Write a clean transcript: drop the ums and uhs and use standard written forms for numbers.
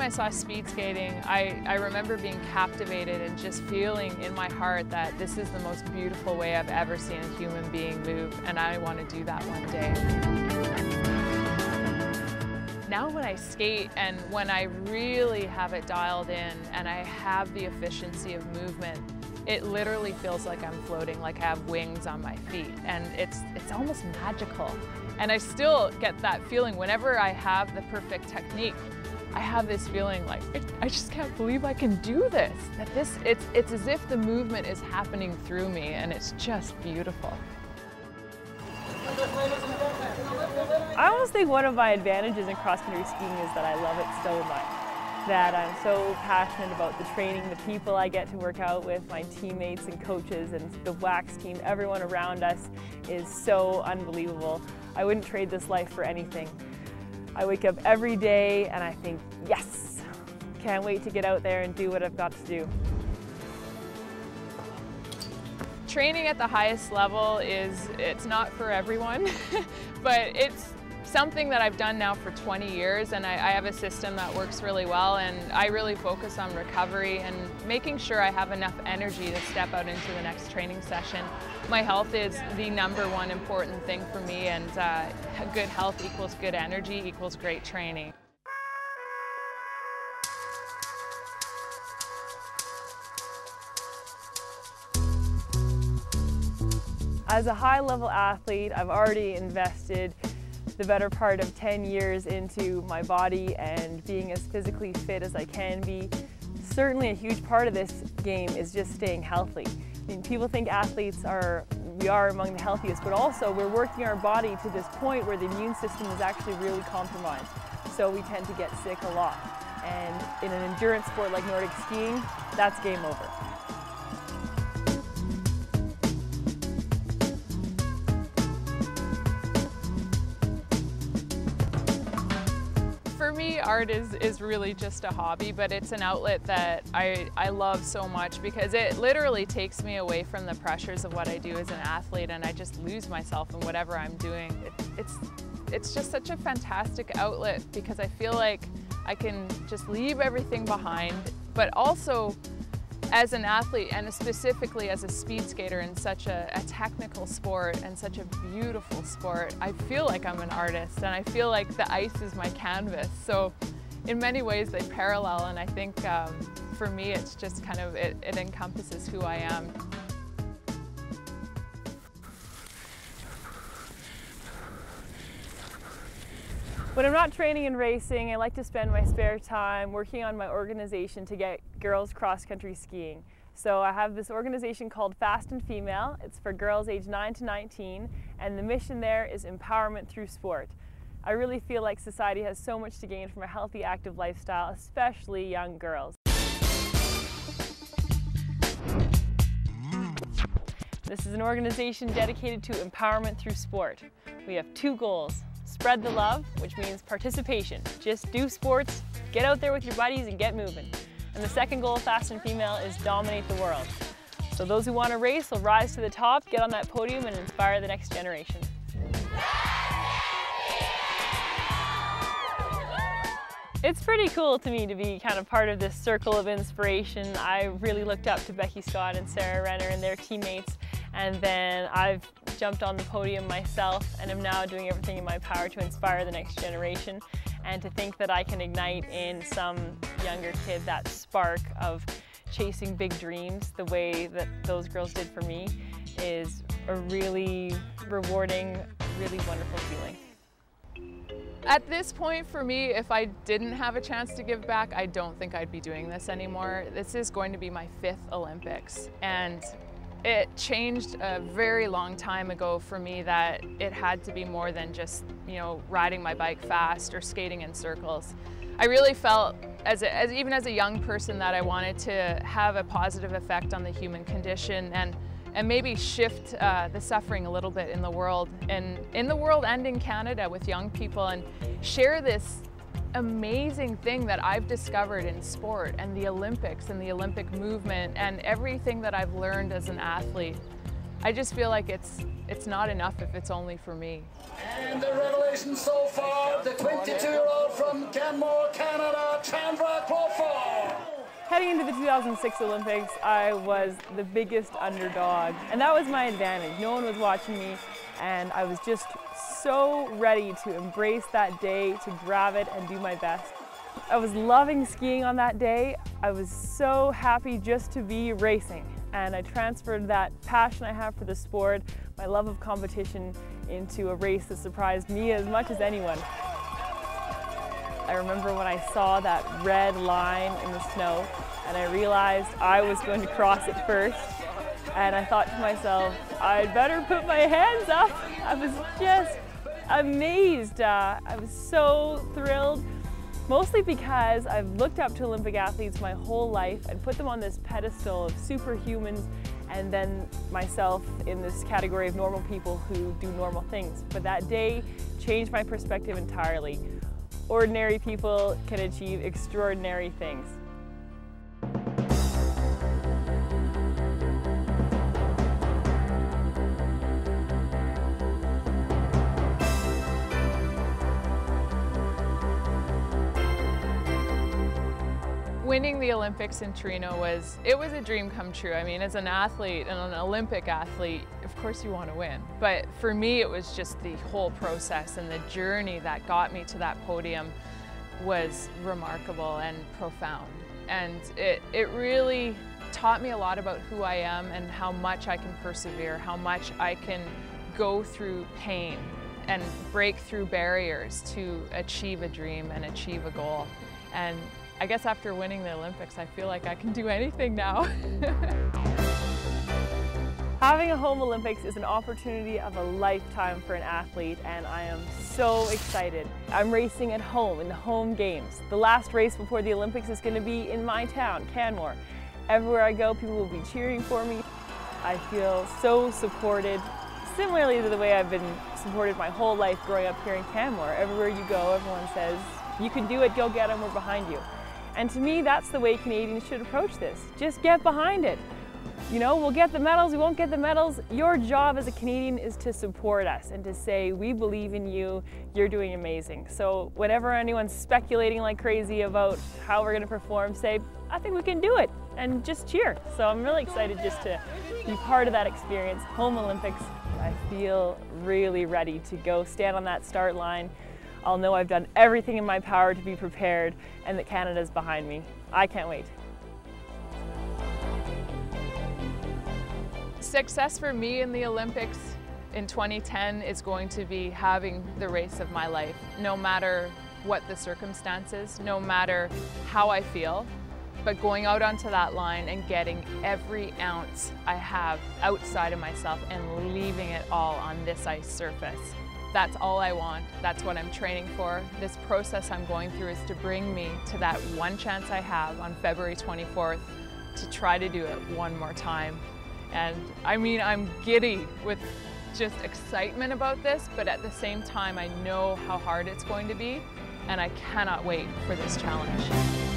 I saw speed skating, I remember being captivated and just feeling in my heart that this is the most beautiful way I've ever seen a human being move, and I want to do that one day. Now when I skate and when I really have it dialed in and I have the efficiency of movement, it literally feels like I'm floating, like I have wings on my feet, and it's almost magical. And I still get that feeling whenever I have the perfect technique. I have this feeling like, I just can't believe I can do this. It's as if the movement is happening through me, and it's just beautiful. I almost think one of my advantages in cross-country skiing is that I love it so much. That I'm so passionate about the training, the people I get to work out with, my teammates and coaches and the WAX team, everyone around us is so unbelievable. I wouldn't trade this life for anything. I wake up every day and I think, yes, can't wait to get out there and do what I've got to do. Training at the highest level it's not for everyone, but it's something that I've done now for 20 years, and I have a system that works really well, and I really focus on recovery and making sure I have enough energy to step out into the next training session. My health is the #1 important thing for me, and good health equals good energy equals great training. As a high-level athlete, I've already invested the better part of 10 years into my body and being as physically fit as I can be. Certainly a huge part of this game is just staying healthy. I mean, people think athletes we are among the healthiest, but also we're working our body to this point where the immune system is actually really compromised. So we tend to get sick a lot. And in an endurance sport like Nordic skiing, that's game over. For me, art is really just a hobby, but it's an outlet that I love so much because it literally takes me away from the pressures of what I do as an athlete, and I just lose myself in whatever I'm doing. It's just such a fantastic outlet because I feel like I can just leave everything behind, but also as an athlete and specifically as a speed skater in such a technical sport and such a beautiful sport, I feel like I'm an artist and I feel like the ice is my canvas. So in many ways they parallel, and I think for me it's just kind of, it encompasses who I am. When I'm not training and racing, I like to spend my spare time working on my organization to get girls cross-country skiing. So I have this organization called Fast and Female. It's for girls aged 9 to 19, and the mission there is empowerment through sport. I really feel like society has so much to gain from a healthy, active lifestyle, especially young girls. This is an organization dedicated to empowerment through sport. We have 2 goals. Spread the love, which means participation. Just do sports, get out there with your buddies and get moving. And the second goal of Fast and Female is dominate the world. So those who want to race will rise to the top, get on that podium and inspire the next generation. It's pretty cool to me to be kind of part of this circle of inspiration. I really looked up to Becky Scott and Sarah Renner and their teammates, and then I've jumped on the podium myself and am now doing everything in my power to inspire the next generation. And to think that I can ignite in some younger kid that spark of chasing big dreams the way that those girls did for me is a really rewarding, really wonderful feeling. At this point for me, if I didn't have a chance to give back, I don't think I'd be doing this anymore. This is going to be my 5th Olympics, and it changed a very long time ago for me that it had to be more than just, you know, riding my bike fast or skating in circles. I really felt, even as a young person, that I wanted to have a positive effect on the human condition and and maybe shift the suffering a little bit in the world and in Canada with young people, and share this amazing thing that I've discovered in sport and the Olympics and the Olympic movement and everything that I've learned as an athlete. I just feel like it's not enough if it's only for me. And the revelation so far, the 22-year-old from Canmore, Canada, Chandra Crawford. Heading into the 2006 Olympics, I was the biggest underdog, and that was my advantage. No one was watching me, and I was just so ready to embrace that day, to grab it and do my best. I was loving skiing on that day. I was so happy just to be racing, and I transferred that passion I have for the sport, my love of competition, into a race that surprised me as much as anyone. I remember when I saw that red line in the snow, and I realized I was going to cross it first, and I thought to myself, I'd better put my hands up. I was just amazed. I was so thrilled, mostly because I've looked up to Olympic athletes my whole life and put them on this pedestal of superhumans, and then myself in this category of normal people who do normal things. But that day changed my perspective entirely. Ordinary people can achieve extraordinary things. Winning the Olympics in Torino was a dream come true. I mean, as an athlete and an Olympic athlete, of course you want to win. But for me, it was just the whole process and the journey that got me to that podium was remarkable and profound. And it really taught me a lot about who I am and how much I can persevere, how much I can go through pain and break through barriers to achieve a dream and achieve a goal. And I guess after winning the Olympics, I feel like I can do anything now. Having a home Olympics is an opportunity of a lifetime for an athlete, and I am so excited. I'm racing at home in the home games. The last race before the Olympics is going to be in my town, Canmore. Everywhere I go, people will be cheering for me. I feel so supported, similarly to the way I've been supported my whole life growing up here in Canmore. Everywhere you go, everyone says, "You can do it, go get them, we're behind you." And to me, that's the way Canadians should approach this. Just get behind it. You know, we'll get the medals, we won't get the medals. Your job as a Canadian is to support us and to say, we believe in you, you're doing amazing. So whenever anyone's speculating like crazy about how we're gonna perform, say, I think we can do it, and just cheer. So I'm really excited just to be part of that experience. Home Olympics, I feel really ready to go stand on that start line. I'll know I've done everything in my power to be prepared and that Canada's behind me. I can't wait. Success for me in the Olympics in 2010 is going to be having the race of my life, no matter what the circumstances, no matter how I feel, but going out onto that line and getting every ounce I have outside of myself and leaving it all on this ice surface. That's all I want. That's what I'm training for. This process I'm going through is to bring me to that one chance I have on February 24th to try to do it one more time. And I mean, I'm giddy with just excitement about this, but at the same time, I know how hard it's going to be, and I cannot wait for this challenge.